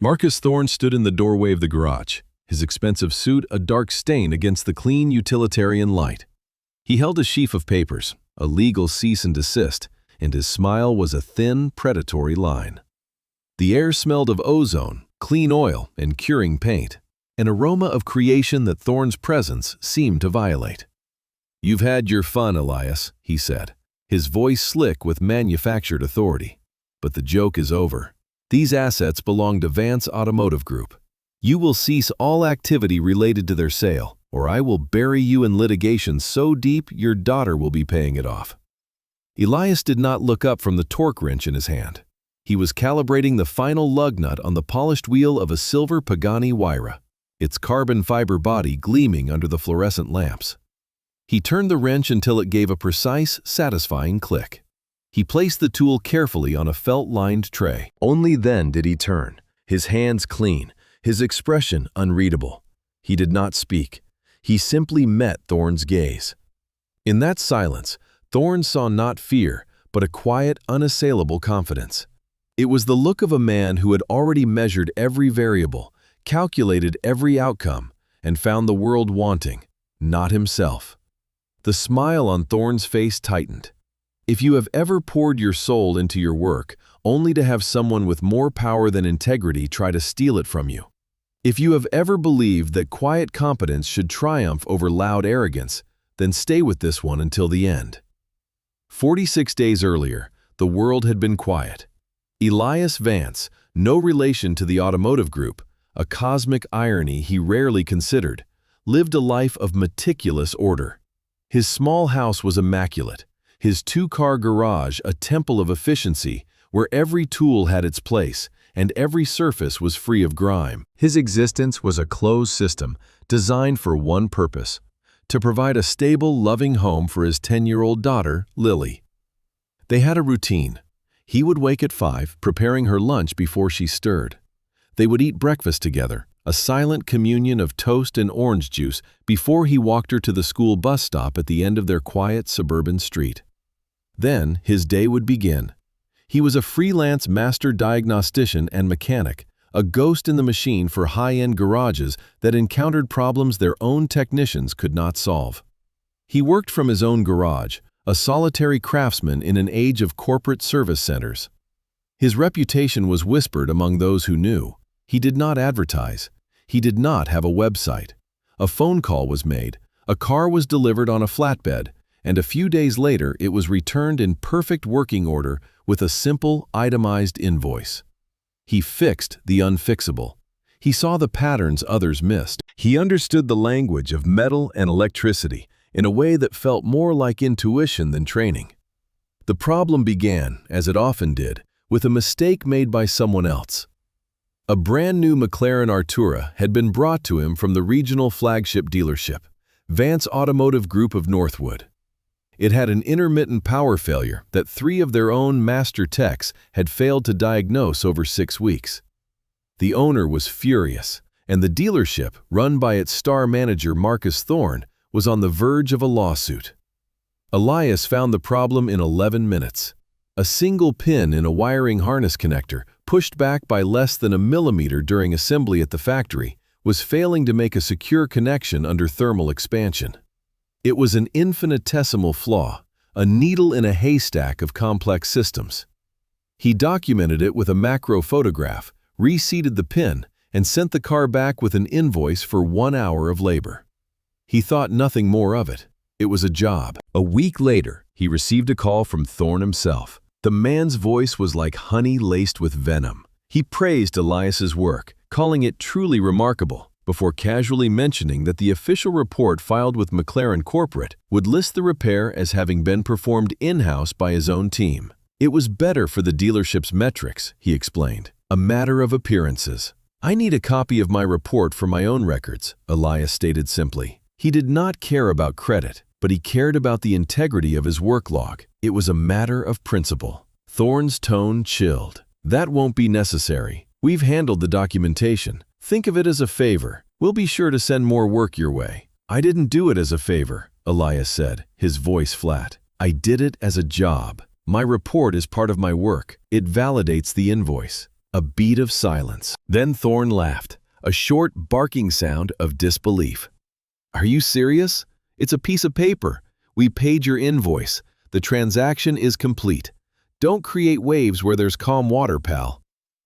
Marcus Thorne stood in the doorway of the garage, his expensive suit a dark stain against the clean utilitarian light. He held a sheaf of papers, a legal cease and desist, and his smile was a thin, predatory line. The air smelled of ozone, clean oil, and curing paint, an aroma of creation that Thorne's presence seemed to violate. "You've had your fun, Elias," he said, his voice slick with manufactured authority. "But the joke is over. These assets belong to Vance Automotive Group. You will cease all activity related to their sale, or I will bury you in litigation so deep your daughter will be paying it off." Elias did not look up from the torque wrench in his hand. He was calibrating the final lug nut on the polished wheel of a silver Pagani Huayra, its carbon fiber body gleaming under the fluorescent lamps. He turned the wrench until it gave a precise, satisfying click. He placed the tool carefully on a felt-lined tray. Only then did he turn, his hands clean, his expression unreadable. He did not speak. He simply met Thorne's gaze. In that silence, Thorne saw not fear, but a quiet, unassailable confidence. It was the look of a man who had already measured every variable, calculated every outcome, and found the world wanting, not himself. The smile on Thorne's face tightened. If you have ever poured your soul into your work, only to have someone with more power than integrity try to steal it from you. If you have ever believed that quiet competence should triumph over loud arrogance, then stay with this one until the end. 46 days earlier, the world had been quiet. Elias Vance, no relation to the automotive group, a cosmic irony he rarely considered, lived a life of meticulous order. His small house was immaculate, his two-car garage a temple of efficiency where every tool had its place and every surface was free of grime. His existence was a closed system designed for one purpose: to provide a stable, loving home for his 10-year-old daughter, Lily. They had a routine. He would wake at 5, preparing her lunch before she stirred. They would eat breakfast together, a silent communion of toast and orange juice before he walked her to the school bus stop at the end of their quiet suburban street. Then his day would begin. He was a freelance master diagnostician and mechanic, a ghost in the machine for high-end garages that encountered problems their own technicians could not solve. He worked from his own garage, a solitary craftsman in an age of corporate service centers. His reputation was whispered among those who knew. He did not advertise. He did not have a website. A phone call was made, a car was delivered on a flatbed, and a few days later it was returned in perfect working order with a simple, itemized invoice. He fixed the unfixable. He saw the patterns others missed. He understood the language of metal and electricity in a way that felt more like intuition than training. The problem began, as it often did, with a mistake made by someone else. A brand new McLaren Artura had been brought to him from the regional flagship dealership, Vance Automotive Group of Northwood. It had an intermittent power failure that 3 of their own master techs had failed to diagnose over 6 weeks. The owner was furious, and the dealership, run by its star manager Marcus Thorne, was on the verge of a lawsuit. Elias found the problem in 11 minutes. A single pin in a wiring harness connector, pushed back by less than a millimeter during assembly at the factory, was failing to make a secure connection under thermal expansion. It was an infinitesimal flaw, a needle in a haystack of complex systems. He documented it with a macro photograph, reseated the pin, and sent the car back with an invoice for 1 hour of labor. He thought nothing more of it. It was a job. A week later, he received a call from Thorne himself. The man's voice was like honey laced with venom. He praised Elias's work, calling it truly remarkable, before casually mentioning that the official report filed with McLaren Corporate would list the repair as having been performed in-house by his own team. It was better for the dealership's metrics, he explained, a matter of appearances. "I need a copy of my report for my own records," Elias stated simply. He did not care about credit, but he cared about the integrity of his work log. It was a matter of principle. Thorne's tone chilled. "That won't be necessary. We've handled the documentation. Think of it as a favor. We'll be sure to send more work your way." "I didn't do it as a favor," Elias said, his voice flat. "I did it as a job. My report is part of my work. It validates the invoice." A beat of silence. Then Thorne laughed, a short, barking sound of disbelief. "Are you serious? It's a piece of paper. We paid your invoice. The transaction is complete. Don't create waves where there's calm water, pal."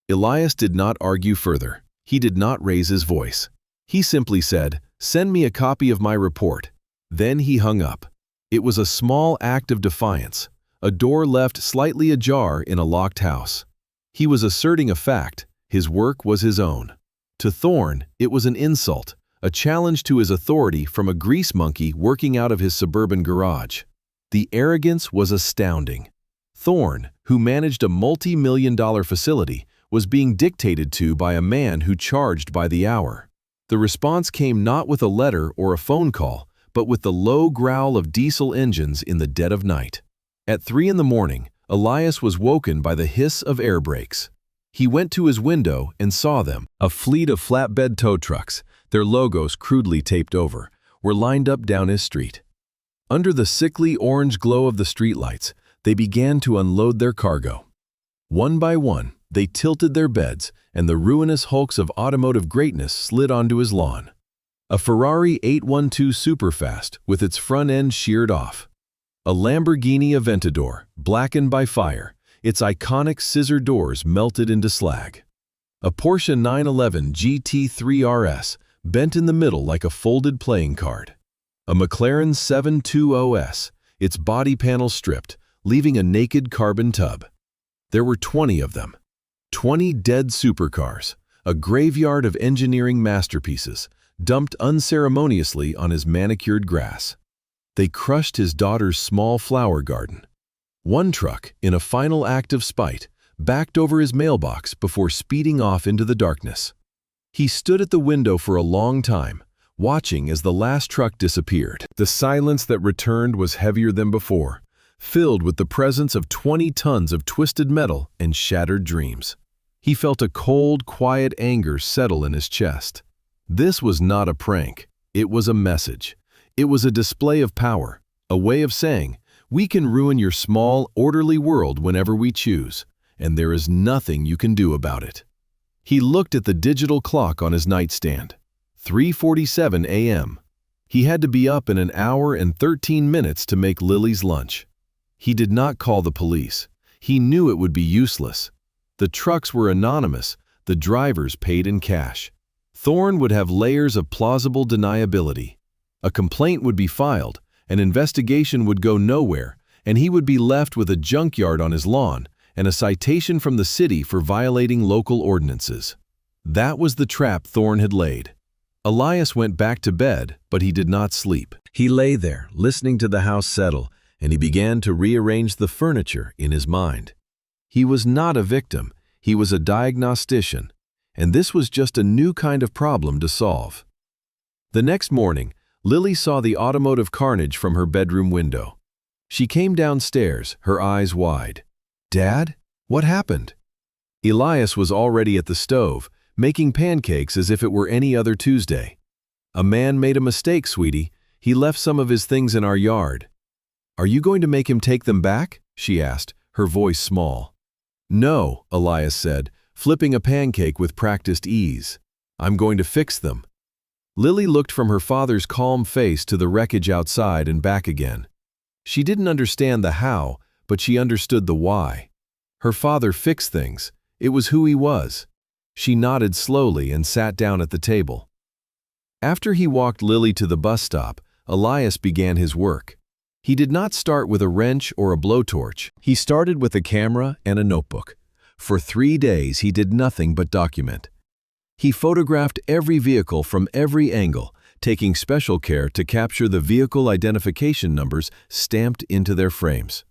Elias did not argue further. He did not raise his voice. He simply said, "Send me a copy of my report." Then he hung up. It was a small act of defiance, a door left slightly ajar in a locked house. He was asserting a fact. His work was his own. To Thorne, it was an insult, a challenge to his authority from a grease monkey working out of his suburban garage. The arrogance was astounding. Thorne, who managed a multi-million-dollar facility, was being dictated to by a man who charged by the hour. The response came not with a letter or a phone call, but with the low growl of diesel engines in the dead of night. At 3 in the morning, Elias was woken by the hiss of air brakes. He went to his window and saw them. A fleet of flatbed tow trucks, their logos crudely taped over, were lined up down his street. Under the sickly orange glow of the streetlights, they began to unload their cargo. One by one, they tilted their beds, and the ruinous hulks of automotive greatness slid onto his lawn. A Ferrari 812 Superfast with its front end sheared off. A Lamborghini Aventador, blackened by fire, its iconic scissor doors melted into slag. A Porsche 911 GT3 RS, bent in the middle like a folded playing card. A McLaren 720S, its body panel stripped, leaving a naked carbon tub. There were 20 of them. 20 dead supercars, a graveyard of engineering masterpieces, dumped unceremoniously on his manicured grass. They crushed his daughter's small flower garden. One truck, in a final act of spite, backed over his mailbox before speeding off into the darkness. He stood at the window for a long time, watching as the last truck disappeared. The silence that returned was heavier than before, filled with the presence of 20 tons of twisted metal and shattered dreams. He felt a cold, quiet anger settle in his chest. This was not a prank. It was a message. It was a display of power, a way of saying, "We can ruin your small, orderly world whenever we choose, and there is nothing you can do about it." He looked at the digital clock on his nightstand. 3:47 a.m. He had to be up in an hour and 13 minutes to make Lily's lunch. He did not call the police. He knew it would be useless. The trucks were anonymous, the drivers paid in cash. Thorne would have layers of plausible deniability. A complaint would be filed, an investigation would go nowhere, and he would be left with a junkyard on his lawn and a citation from the city for violating local ordinances. That was the trap Thorne had laid. Elias went back to bed, but he did not sleep. He lay there, listening to the house settle, and he began to rearrange the furniture in his mind. He was not a victim, he was a diagnostician, and this was just a new kind of problem to solve. The next morning, Lily saw the automotive carnage from her bedroom window. She came downstairs, her eyes wide. "Dad? What happened?" Elias was already at the stove, making pancakes as if it were any other Tuesday. "A man made a mistake, sweetie. He left some of his things in our yard." "Are you going to make him take them back?" she asked, her voice small. "No," Elias said, flipping a pancake with practiced ease. "I'm going to fix them." Lily looked from her father's calm face to the wreckage outside and back again. She didn't understand the how, but she understood the why. Her father fixed things. It was who he was. She nodded slowly and sat down at the table. After he walked Lily to the bus stop, Elias began his work. He did not start with a wrench or a blowtorch. He started with a camera and a notebook. For 3 days, he did nothing but document. He photographed every vehicle from every angle, taking special care to capture the vehicle identification numbers stamped into their frames.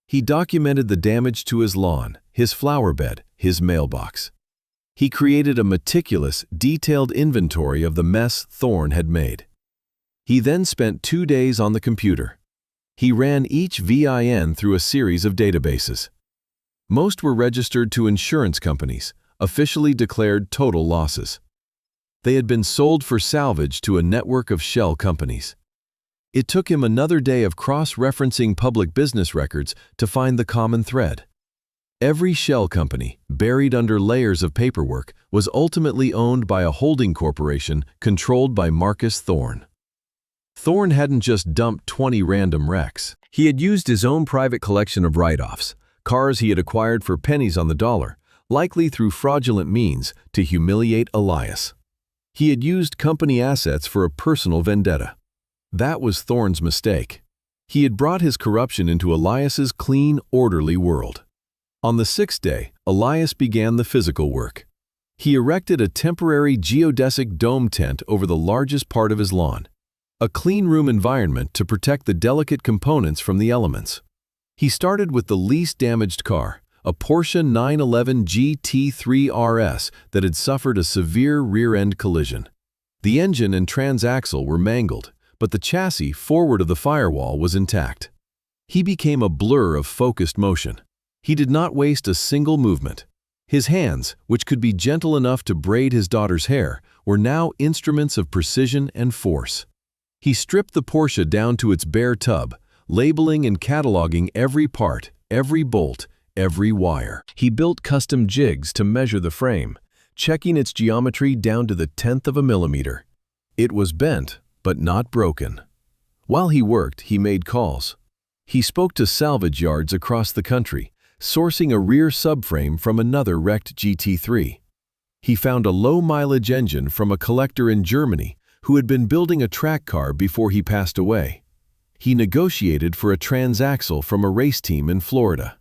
He documented the damage to his lawn, his flower bed, his mailbox. He created a meticulous, detailed inventory of the mess Thorne had made. He then spent 2 days on the computer. He ran each VIN through a series of databases. Most were registered to insurance companies, officially declared total losses. They had been sold for salvage to a network of shell companies. It took him another day of cross-referencing public business records to find the common thread. Every shell company, buried under layers of paperwork, was ultimately owned by a holding corporation controlled by Marcus Thorne. Thorne hadn't just dumped 20 random wrecks. He had used his own private collection of write-offs, cars he had acquired for pennies on the dollar, likely through fraudulent means, to humiliate Elias. He had used company assets for a personal vendetta. That was Thorne's mistake. He had brought his corruption into Elias's clean, orderly world. On the sixth day, Elias began the physical work. He erected a temporary geodesic dome tent over the largest part of his lawn, a clean room environment to protect the delicate components from the elements. He started with the least damaged car, a Porsche 911 GT3 RS that had suffered a severe rear-end collision. The engine and transaxle were mangled, but the chassis forward of the firewall was intact. He became a blur of focused motion. He did not waste a single movement. His hands, which could be gentle enough to braid his daughter's hair, were now instruments of precision and force. He stripped the Porsche down to its bare tub, labeling and cataloging every part, every bolt, every wire. He built custom jigs to measure the frame, checking its geometry down to the 1/10 of a millimeter. It was bent, but not broken. While he worked, he made calls. He spoke to salvage yards across the country, sourcing a rear subframe from another wrecked GT3. He found a low-mileage engine from a collector in Germany who had been building a track car before he passed away. He negotiated for a transaxle from a race team in Florida.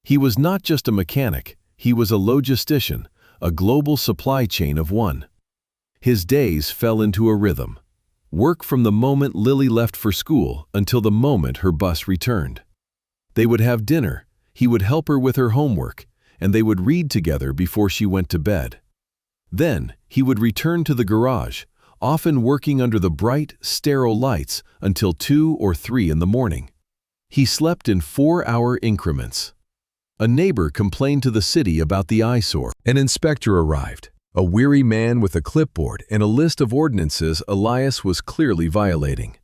He was not just a mechanic, he was a logistician, a global supply chain of one. His days fell into a rhythm. Work from the moment Lily left for school until the moment her bus returned. They would have dinner, he would help her with her homework, and they would read together before she went to bed. Then, he would return to the garage, often working under the bright, sterile lights until 2 or 3 in the morning. He slept in 4-hour increments. A neighbor complained to the city about the eyesore. An inspector arrived, a weary man with a clipboard and a list of ordinances Elias was clearly violating.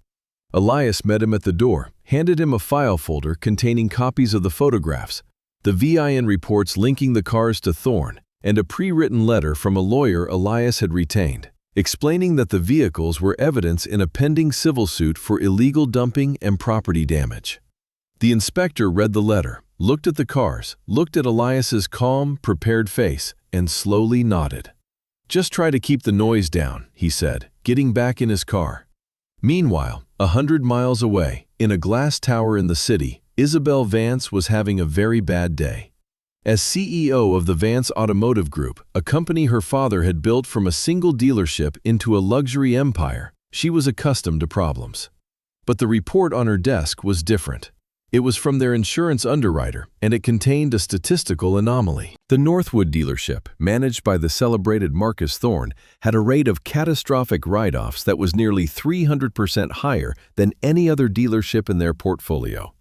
Elias met him at the door, handed him a file folder containing copies of the photographs, the VIN reports linking the cars to Thorne, and a pre-written letter from a lawyer Elias had retained, explaining that the vehicles were evidence in a pending civil suit for illegal dumping and property damage. The inspector read the letter, looked at the cars, looked at Elias's calm, prepared face, and slowly nodded. "Just try to keep the noise down," he said, getting back in his car. Meanwhile, 100 miles away, in a glass tower in the city, Isabel Vance was having a very bad day. As CEO of the Vance Automotive Group, a company her father had built from a single dealership into a luxury empire, she was accustomed to problems. But the report on her desk was different. It was from their insurance underwriter, and it contained a statistical anomaly. The Northwood dealership, managed by the celebrated Marcus Thorne, had a rate of catastrophic write-offs that was nearly 300% higher than any other dealership in their portfolio.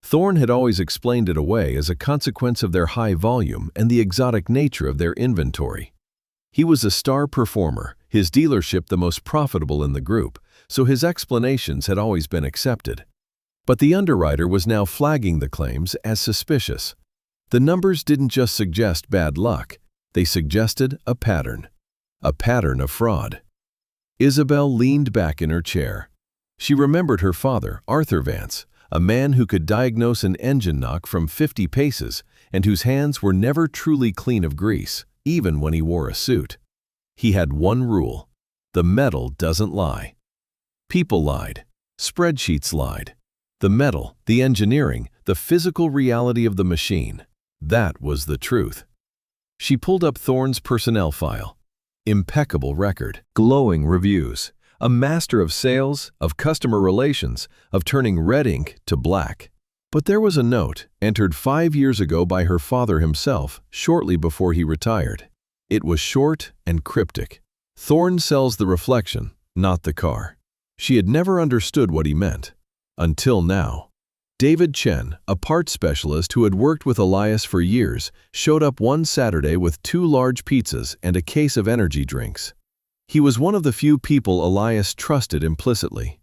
Thorne had always explained it away as a consequence of their high volume and the exotic nature of their inventory. He was a star performer, his dealership the most profitable in the group, so his explanations had always been accepted. But the underwriter was now flagging the claims as suspicious. The numbers didn't just suggest bad luck, they suggested a pattern of fraud. Isabel leaned back in her chair. She remembered her father, Arthur Vance, a man who could diagnose an engine knock from 50 paces and whose hands were never truly clean of grease, even when he wore a suit. He had one rule: the metal doesn't lie. People lied. Spreadsheets lied. The metal, the engineering, the physical reality of the machine, that was the truth. She pulled up Thorne's personnel file. Impeccable record, glowing reviews, a master of sales, of customer relations, of turning red ink to black. But there was a note, entered 5 years ago by her father himself, shortly before he retired. It was short and cryptic. Thorne sells the reflection, not the car. She had never understood what he meant. Until now. David Chen, a parts specialist who had worked with Elias for years, showed up one Saturday with 2 large pizzas and a case of energy drinks. He was one of the few people Elias trusted implicitly.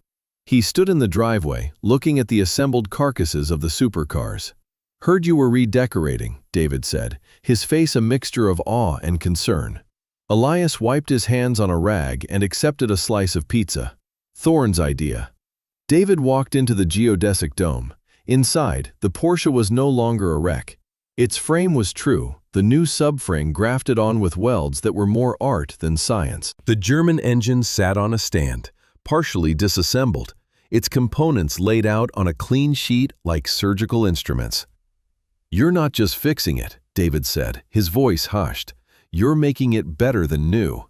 He stood in the driveway, looking at the assembled carcasses of the supercars. "Heard you were redecorating," David said, his face a mixture of awe and concern. Elias wiped his hands on a rag and accepted a slice of pizza. Thorne's idea. David walked into the geodesic dome. Inside, the Porsche was no longer a wreck. Its frame was true, the new subframe grafted on with welds that were more art than science. The German engine sat on a stand, partially disassembled, its components laid out on a clean sheet like surgical instruments. "You're not just fixing it," David said, his voice hushed. "You're making it better than new."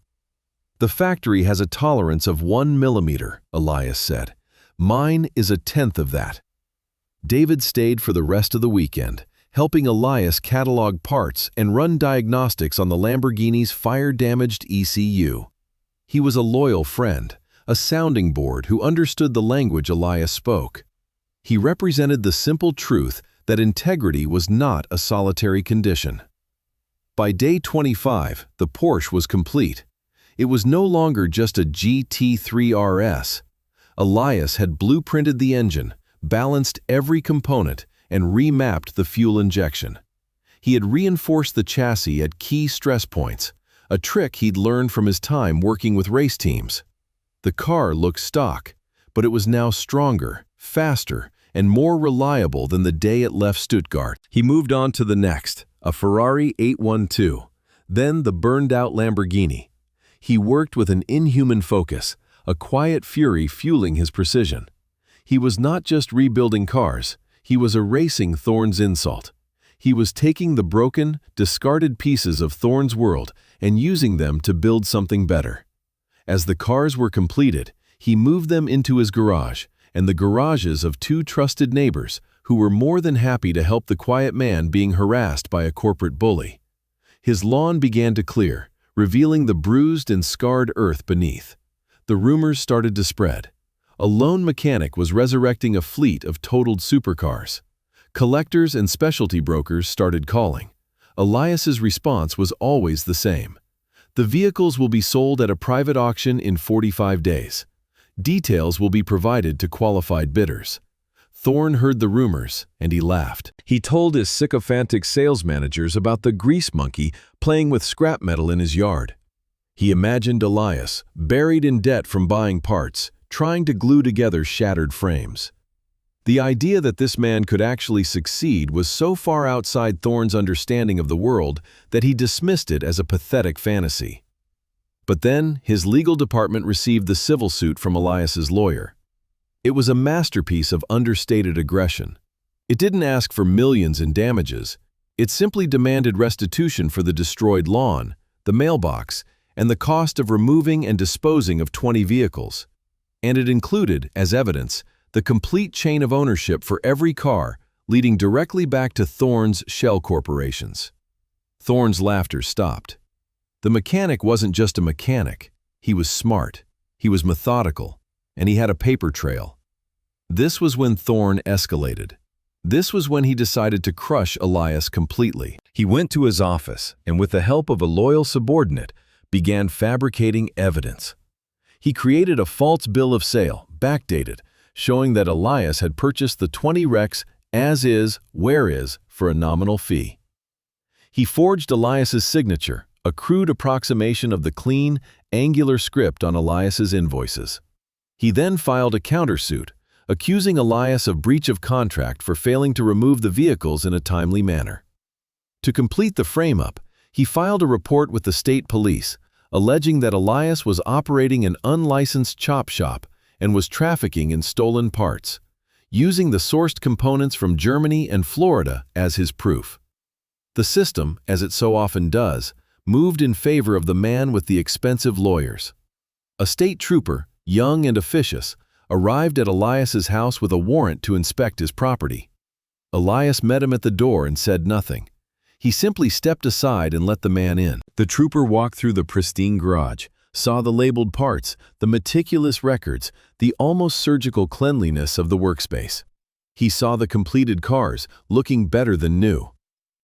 "The factory has a tolerance of 1 millimeter, Elias said. "Mine is 1/10 of that." David stayed for the rest of the weekend, helping Elias catalog parts and run diagnostics on the Lamborghini's fire-damaged ECU. He was a loyal friend, a sounding board who understood the language Elias spoke. He represented the simple truth that integrity was not a solitary condition. By day 25, the Porsche was complete. It was no longer just a GT3 RS. Elias had blueprinted the engine, balanced every component, and remapped the fuel injection. He had reinforced the chassis at key stress points, a trick he'd learned from his time working with race teams. The car looked stock, but it was now stronger, faster, and more reliable than the day it left Stuttgart. He moved on to the next, a Ferrari 812, then the burned-out Lamborghini. He worked with an inhuman focus, a quiet fury fueling his precision. He was not just rebuilding cars, he was erasing Thorne's insult. He was taking the broken, discarded pieces of Thorne's world and using them to build something better. As the cars were completed, he moved them into his garage and the garages of 2 trusted neighbors who were more than happy to help the quiet man being harassed by a corporate bully. His lawn began to clear, revealing the bruised and scarred earth beneath. The rumors started to spread. A lone mechanic was resurrecting a fleet of totaled supercars. Collectors and specialty brokers started calling. Elias's response was always the same. "The vehicles will be sold at a private auction in 45 days. Details will be provided to qualified bidders." Thorne heard the rumors, and he laughed. He told his sycophantic sales managers about the grease monkey playing with scrap metal in his yard. He imagined Elias, buried in debt from buying parts, trying to glue together shattered frames. The idea that this man could actually succeed was so far outside Thorne's understanding of the world that he dismissed it as a pathetic fantasy. But then, his legal department received the civil suit from Elias's lawyer. It was a masterpiece of understated aggression. It didn't ask for millions in damages. It simply demanded restitution for the destroyed lawn, the mailbox, and the cost of removing and disposing of 20 vehicles. And it included, as evidence, the complete chain of ownership for every car, leading directly back to Thorne's shell corporations. Thorne's laughter stopped. The mechanic wasn't just a mechanic. He was smart, he was methodical, and he had a paper trail. This was when Thorne escalated. This was when he decided to crush Elias completely. He went to his office and, with the help of a loyal subordinate, began fabricating evidence. He created a false bill of sale, backdated, showing that Elias had purchased the 20 wrecks as is, where is, for a nominal fee. He forged Elias's signature, a crude approximation of the clean, angular script on Elias's invoices. He then filed a countersuit, accusing Elias of breach of contract for failing to remove the vehicles in a timely manner. To complete the frame-up, he filed a report with the state police, alleging that Elias was operating an unlicensed chop shop and was trafficking in stolen parts, using the sourced components from Germany and Florida as his proof. The system, as it so often does, moved in favor of the man with the expensive lawyers. A state trooper, young and officious, arrived at Elias's house with a warrant to inspect his property. Elias met him at the door and said nothing. He simply stepped aside and let the man in. The trooper walked through the pristine garage, saw the labeled parts, the meticulous records, the almost surgical cleanliness of the workspace. He saw the completed cars, looking better than new.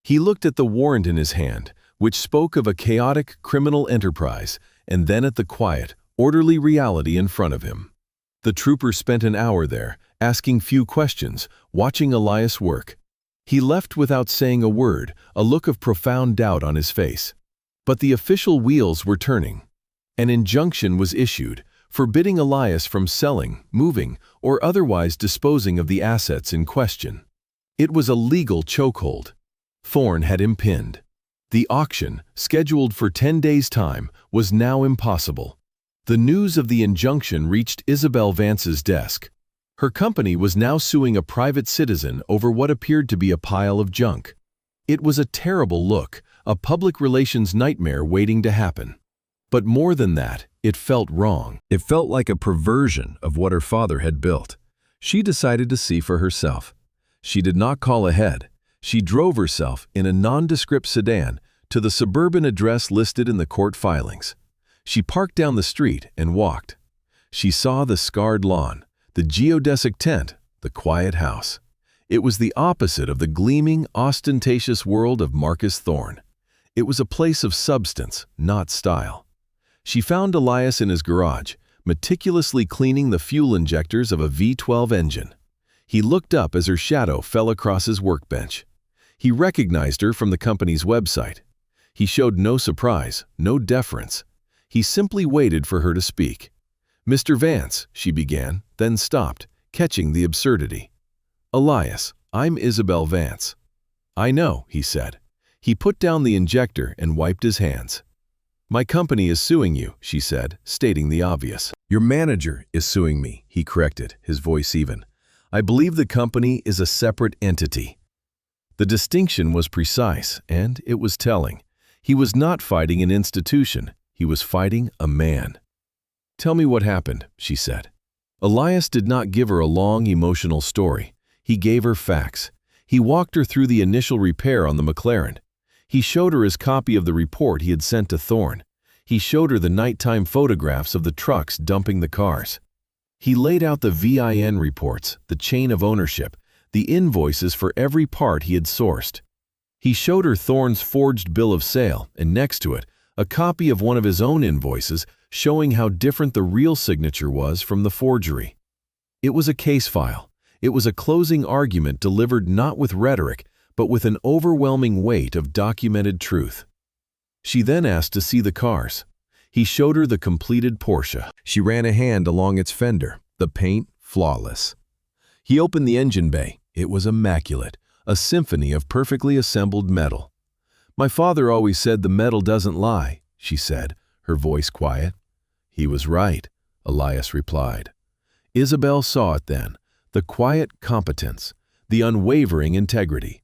He looked at the warrant in his hand, which spoke of a chaotic criminal enterprise, and then at the quiet, orderly reality in front of him. The trooper spent an hour there, asking few questions, watching Elias work. He left without saying a word, a look of profound doubt on his face. But the official wheels were turning. An injunction was issued, forbidding Elias from selling, moving, or otherwise disposing of the assets in question. It was a legal chokehold. Thorne had him pinned. The auction, scheduled for 10 days' time, was now impossible. The news of the injunction reached Isabel Vance's desk. Her company was now suing a private citizen over what appeared to be a pile of junk. It was a terrible look, a public relations nightmare waiting to happen. But more than that, it felt wrong. It felt like a perversion of what her father had built. She decided to see for herself. She did not call ahead. She drove herself in a nondescript sedan to the suburban address listed in the court filings. She parked down the street and walked. She saw the scarred lawn, the geodesic tent, the quiet house. It was the opposite of the gleaming, ostentatious world of Marcus Thorne. It was a place of substance, not style. She found Elias in his garage, meticulously cleaning the fuel injectors of a V12 engine. He looked up as her shadow fell across his workbench. He recognized her from the company's website. He showed no surprise, no deference. He simply waited for her to speak. "Mr. Vance," she began, then stopped, catching the absurdity. "Elias, I'm Isabel Vance." "I know," he said. He put down the injector and wiped his hands. "My company is suing you," she said, stating the obvious. "Your manager is suing me," he corrected, his voice even. "I believe the company is a separate entity." The distinction was precise, and it was telling. He was not fighting an institution. He was fighting a man. "Tell me what happened," she said. Elias did not give her a long, emotional story. He gave her facts. He walked her through the initial repair on the McLaren. He showed her his copy of the report he had sent to Thorne. He showed her the nighttime photographs of the trucks dumping the cars. He laid out the VIN reports, the chain of ownership, the invoices for every part he had sourced. He showed her Thorne's forged bill of sale, and next to it, a copy of one of his own invoices showing how different the real signature was from the forgery. It was a case file. It was a closing argument delivered not with rhetoric, but with an overwhelming weight of documented truth. She then asked to see the cars. He showed her the completed Porsche. She ran a hand along its fender, the paint flawless. He opened the engine bay. It was immaculate, a symphony of perfectly assembled metal. "My father always said the metal doesn't lie," she said, her voice quiet. "He was right," Elias replied. Isabel saw it then, the quiet competence, the unwavering integrity.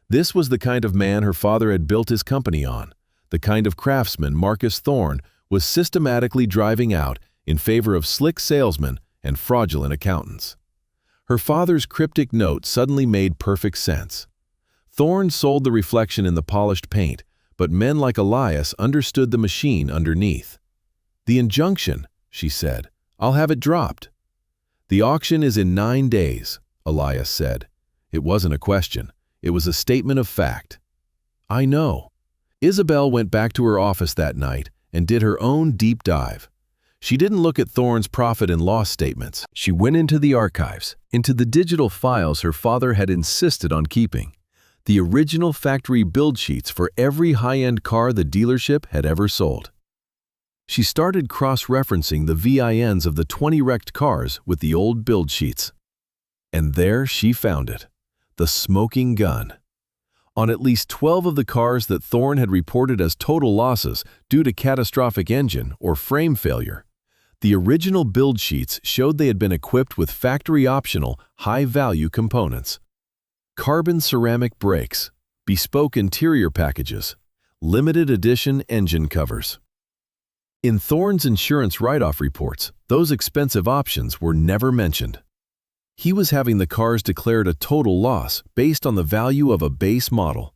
This was the kind of man her father had built his company on, the kind of craftsman Marcus Thorne was systematically driving out in favor of slick salesmen and fraudulent accountants. Her father's cryptic note suddenly made perfect sense. Thorne sold the reflection in the polished paint, but men like Elias understood the machine underneath. "The injunction," she said. "I'll have it dropped." "The auction is in 9 days," Elias said. It wasn't a question. It was a statement of fact. "I know." Isabel went back to her office that night and did her own deep dive. She didn't look at Thorne's profit and loss statements. She went into the archives, into the digital files her father had insisted on keeping, the original factory build sheets for every high-end car the dealership had ever sold. She started cross-referencing the VINs of the 20 wrecked cars with the old build sheets. And there she found it, the smoking gun. On at least 12 of the cars that Thorne had reported as total losses due to catastrophic engine or frame failure, the original build sheets showed they had been equipped with factory-optional, high-value components. Carbon ceramic brakes, bespoke interior packages, limited edition engine covers. In Thorne's insurance write-off reports, those expensive options were never mentioned. He was having the cars declared a total loss based on the value of a base model,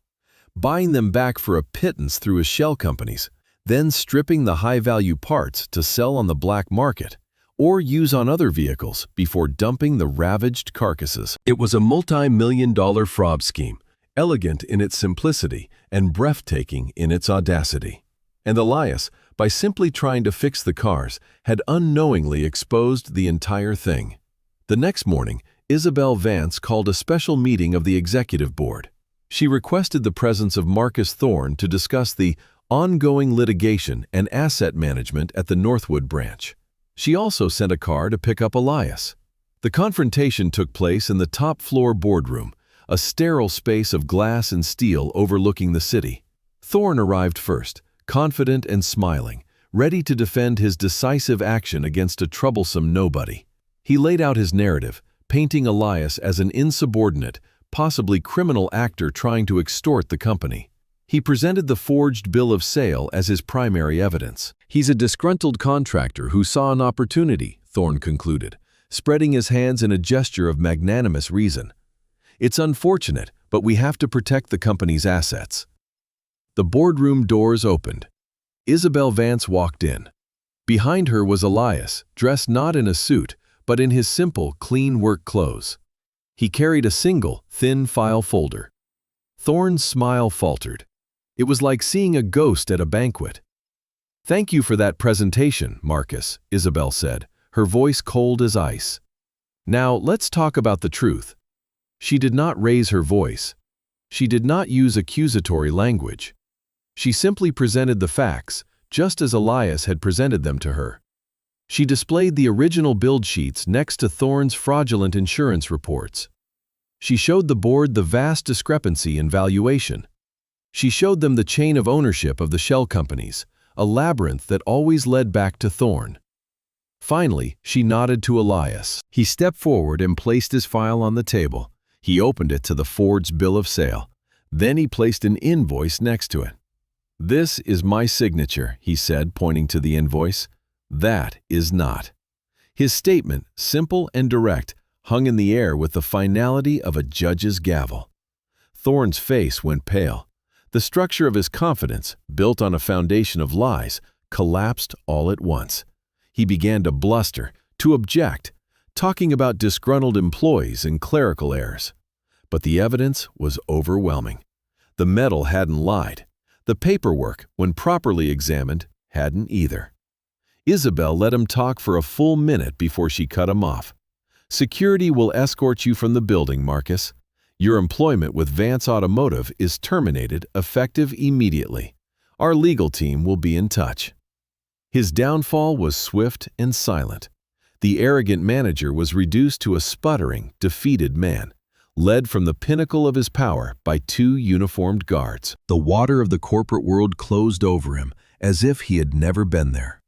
buying them back for a pittance through his shell companies, then stripping the high-value parts to sell on the black market or use on other vehicles before dumping the ravaged carcasses. It was a multi-million-dollar fraud scheme, elegant in its simplicity and breathtaking in its audacity. And Elias, by simply trying to fix the cars, had unknowingly exposed the entire thing. The next morning, Isabel Vance called a special meeting of the executive board. She requested the presence of Marcus Thorne to discuss the ongoing litigation and asset management at the Northwood branch. She also sent a car to pick up Elias. The confrontation took place in the top-floor boardroom, a sterile space of glass and steel overlooking the city. Thorne arrived first, confident and smiling, ready to defend his decisive action against a troublesome nobody. He laid out his narrative, painting Elias as an insubordinate, possibly criminal actor trying to extort the company. He presented the forged bill of sale as his primary evidence. "He's a disgruntled contractor who saw an opportunity," Thorne concluded, spreading his hands in a gesture of magnanimous reason. "It's unfortunate, but we have to protect the company's assets." The boardroom doors opened. Isabel Vance walked in. Behind her was Elias, dressed not in a suit, but in his simple, clean work clothes. He carried a single, thin file folder. Thorne's smile faltered. It was like seeing a ghost at a banquet. "Thank you for that presentation, Marcus," Isabel said, her voice cold as ice. "Now, let's talk about the truth." She did not raise her voice. She did not use accusatory language. She simply presented the facts, just as Elias had presented them to her. She displayed the original build sheets next to Thorne's fraudulent insurance reports. She showed the board the vast discrepancy in valuation. She showed them the chain of ownership of the shell companies, a labyrinth that always led back to Thorne. Finally, she nodded to Elias. He stepped forward and placed his file on the table. He opened it to the forged bill of sale. Then he placed an invoice next to it. "This is my signature," he said, pointing to the invoice. "That is not." His statement, simple and direct, hung in the air with the finality of a judge's gavel. Thorne's face went pale. The structure of his confidence, built on a foundation of lies, collapsed all at once. He began to bluster, to object, talking about disgruntled employees and clerical errors. But the evidence was overwhelming. The metal hadn't lied. The paperwork, when properly examined, hadn't either. Isabel let him talk for a full minute before she cut him off. "Security will escort you from the building, Marcus. Your employment with Vance Automotive is terminated, effective immediately. Our legal team will be in touch." His downfall was swift and silent. The arrogant manager was reduced to a sputtering, defeated man, led from the pinnacle of his power by two uniformed guards. The water of the corporate world closed over him, as if he had never been there.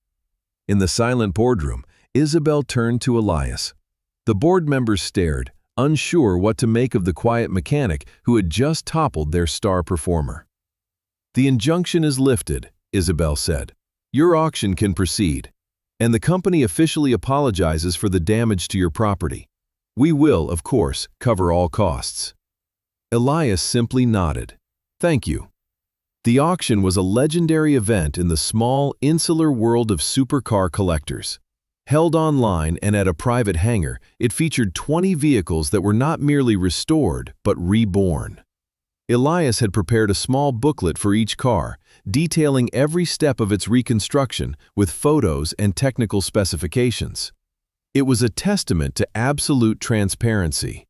In the silent boardroom, Isabel turned to Elias. The board members stared, unsure what to make of the quiet mechanic who had just toppled their star performer. "The injunction is lifted," Isabel said. "Your auction can proceed, and the company officially apologizes for the damage to your property. We will, of course, cover all costs." Elias simply nodded. "Thank you." The auction was a legendary event in the small, insular world of supercar collectors. Held online and at a private hangar, it featured 20 vehicles that were not merely restored, but reborn. Elias had prepared a small booklet for each car, detailing every step of its reconstruction with photos and technical specifications. It was a testament to absolute transparency.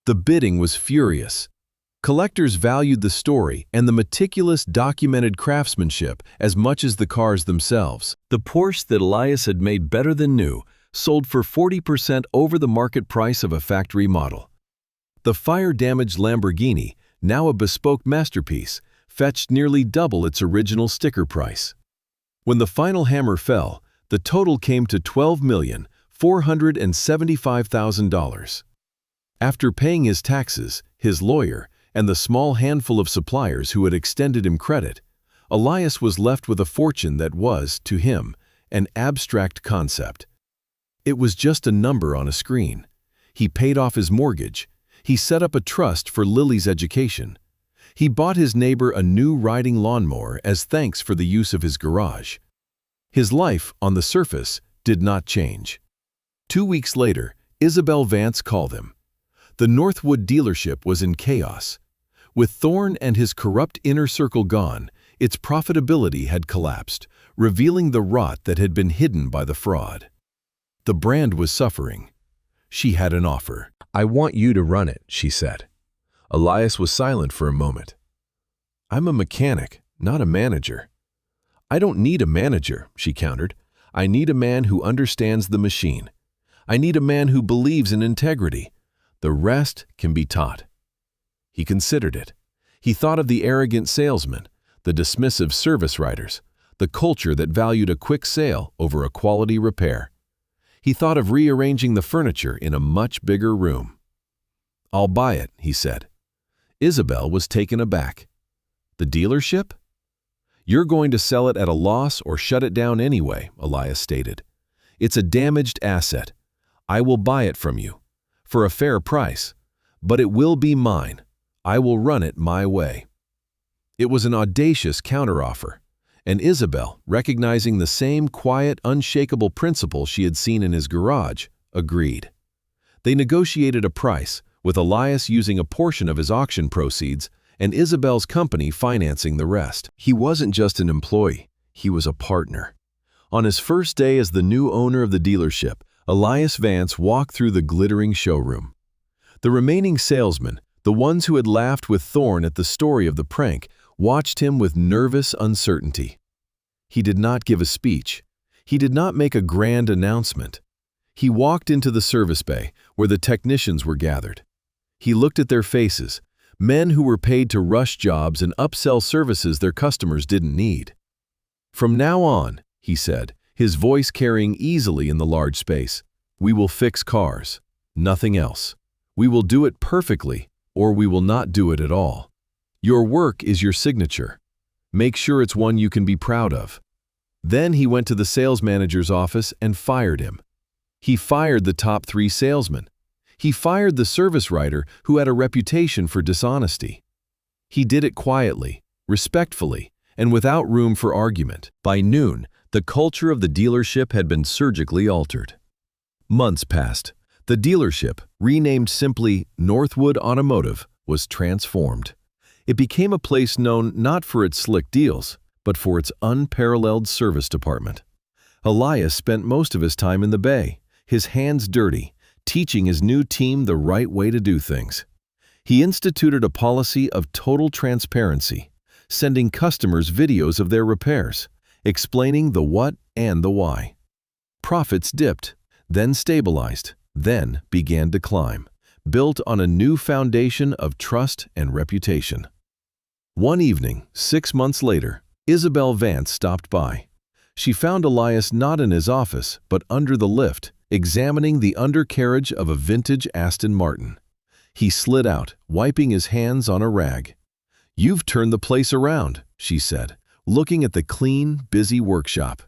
The bidding was furious. Collectors valued the story and the meticulous documented craftsmanship as much as the cars themselves. The Porsche that Elias had made better than new sold for 40% over the market price of a factory model. The fire-damaged Lamborghini, now a bespoke masterpiece, fetched nearly double its original sticker price. When the final hammer fell, the total came to $12,475,000. After paying his taxes, his lawyer, and the small handful of suppliers who had extended him credit, Elias was left with a fortune that was, to him, an abstract concept. It was just a number on a screen. He paid off his mortgage. He set up a trust for Lily's education. He bought his neighbor a new riding lawnmower as thanks for the use of his garage. His life, on the surface, did not change. 2 weeks later, Isabel Vance called him. The Northwood dealership was in chaos. With Thorne and his corrupt inner circle gone, its profitability had collapsed, revealing the rot that had been hidden by the fraud. The brand was suffering. She had an offer. "I want you to run it," she said. Elias was silent for a moment. "I'm a mechanic, not a manager." "I don't need a manager," she countered. "I need a man who understands the machine. I need a man who believes in integrity. The rest can be taught." He considered it. He thought of the arrogant salesman, the dismissive service writers, the culture that valued a quick sale over a quality repair. He thought of rearranging the furniture in a much bigger room. "I'll buy it," he said. Isabel was taken aback. "The dealership?" "You're going to sell it at a loss or shut it down anyway," Elias stated. "It's a damaged asset. I will buy it from you, for a fair price, but it will be mine. I will run it my way." It was an audacious counteroffer, and Isabel, recognizing the same quiet, unshakable principle she had seen in his garage, agreed. They negotiated a price, with Elias using a portion of his auction proceeds and Isabel's company financing the rest. He wasn't just an employee, he was a partner. On his first day as the new owner of the dealership, Elias Vance walked through the glittering showroom. The remaining salesmen, the ones who had laughed with Thorne at the story of the prank, watched him with nervous uncertainty. He did not give a speech. He did not make a grand announcement. He walked into the service bay, where the technicians were gathered. He looked at their faces, men who were paid to rush jobs and upsell services their customers didn't need. "From now on," he said, his voice carrying easily in the large space, "we will fix cars, nothing else. We will do it perfectly, or we will not do it at all. Your work is your signature. Make sure it's one you can be proud of." Then he went to the sales manager's office and fired him. He fired the top 3 salesmen. He fired the service writer who had a reputation for dishonesty. He did it quietly, respectfully, and without room for argument. By noon, the culture of the dealership had been surgically altered. Months passed. The dealership, renamed simply Northwood Automotive, was transformed. It became a place known not for its slick deals, but for its unparalleled service department. Elias spent most of his time in the bay, his hands dirty, teaching his new team the right way to do things. He instituted a policy of total transparency, sending customers videos of their repairs, explaining the what and the why. Profits dipped, then stabilized, then began to climb, built on a new foundation of trust and reputation. One evening, 6 months later, Isabel Vance stopped by. She found Elias not in his office, but under the lift, examining the undercarriage of a vintage Aston Martin. He slid out, wiping his hands on a rag. "You've turned the place around," she said, looking at the clean, busy workshop.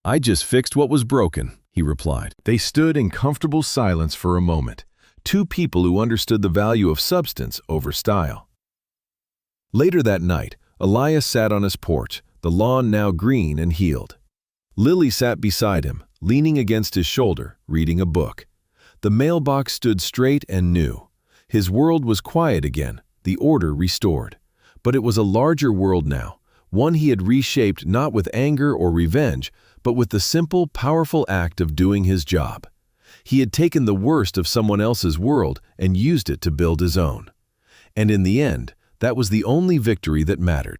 "I just fixed what was broken," he replied. They stood in comfortable silence for a moment, 2 people who understood the value of substance over style. Later that night, Elias sat on his porch, the lawn now green and healed. Lily sat beside him, leaning against his shoulder, reading a book. The mailbox stood straight and new. His world was quiet again, the order restored. But it was a larger world now, one he had reshaped not with anger or revenge, but with the simple, powerful act of doing his job. He had taken the worst of someone else's world and used it to build his own. And in the end, that was the only victory that mattered.